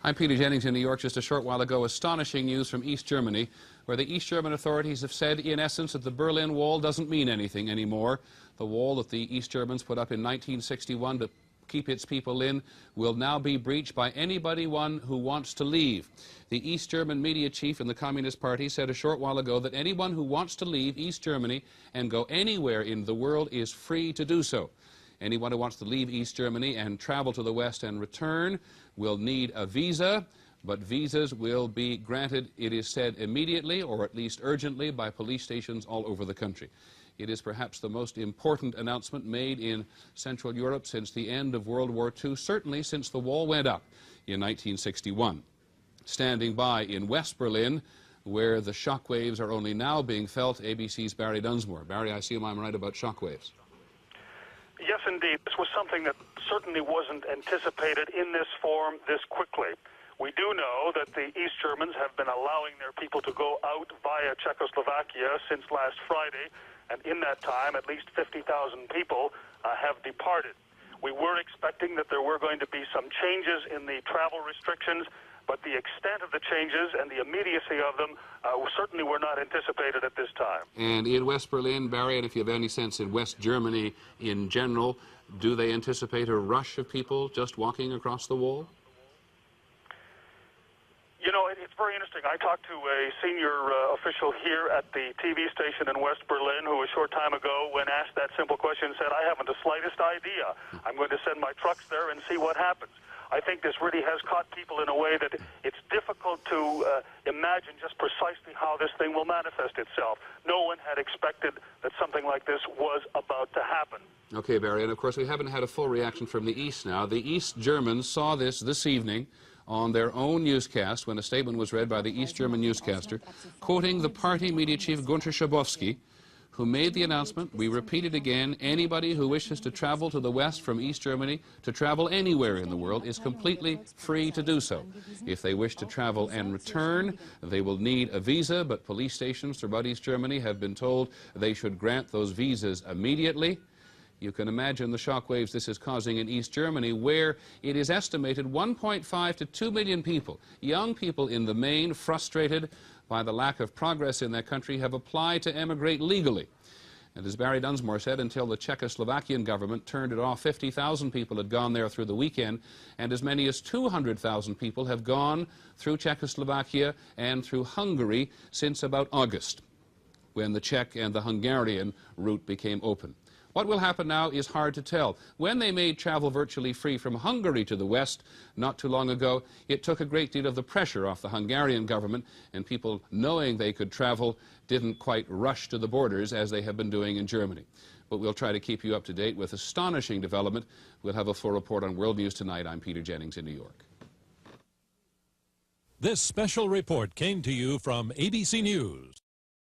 I'm Peter Jennings in New York. Just a short while ago, astonishing news from East Germany, where the East German authorities have said, in essence, that the Berlin Wall doesn't mean anything anymore. The wall that the East Germans put up in 1961 to keep its people in will now be breached by anybody who wants to leave. The East German media chief in the Communist Party said a short while ago that anyone who wants to leave East Germany and go anywhere in the world is free to do so. Anyone who wants to leave East Germany and travel to the West and return will need a visa, but visas will be granted, it is said, immediately or at least urgently by police stations all over the country. It is perhaps the most important announcement made in Central Europe since the end of World War II, certainly since the wall went up in 1961. Standing by in West Berlin, where the shockwaves are only now being felt, ABC's Barry Dunsmore. Barry, I assume I'm right about shockwaves. Yes, indeed. This was something that certainly wasn't anticipated in this form this quickly. We do know that the East Germans have been allowing their people to go out via Czechoslovakia since last Friday, and in that time, at least 50,000 people have departed. We were expecting that there were going to be some changes in the travel restrictions, but the extent of the changes and the immediacy of them certainly were not anticipated at this time. And in West Berlin, Barry, and if you have any sense in West Germany in general, do they anticipate a rush of people just walking across the wall? You know, it's very interesting. I talked to a senior official here at the TV station in West Berlin who a short time ago, when asked that simple question, said, "I haven't the slightest idea. I'm going to send my trucks there and see what happens." I think this really has caught people in a way that it's difficult to imagine just precisely how this thing will manifest itself. No one had expected that something like this was about to happen. Okay, Barry, and of course we haven't had a full reaction from the East now. The East Germans saw this evening on their own newscast when a statement was read by the East German newscaster, quoting the party media chief Gunter Schabowski, who made the announcement, we repeat it again, anybody who wishes to travel to the West from East Germany, to travel anywhere in the world, is completely free to do so. If they wish to travel and return, they will need a visa, but police stations throughout East Germany have been told they should grant those visas immediately. You can imagine the shockwaves this is causing in East Germany, where it is estimated 1.5 to 2 million people, young people in the main, frustrated by the lack of progress in their country, have applied to emigrate legally. And as Barry Dunsmore said, until the Czechoslovakian government turned it off, 50,000 people had gone there through the weekend, and as many as 200,000 people have gone through Czechoslovakia and through Hungary since about August, when the Czech and the Hungarian route became open. What will happen now is hard to tell. When they made travel virtually free from Hungary to the West not too long ago, it took a great deal of the pressure off the Hungarian government, and people, knowing they could travel, didn't quite rush to the borders as they have been doing in Germany. But we'll try to keep you up to date with astonishing development. We'll have a full report on World News tonight. I'm Peter Jennings in New York. This special report came to you from ABC News.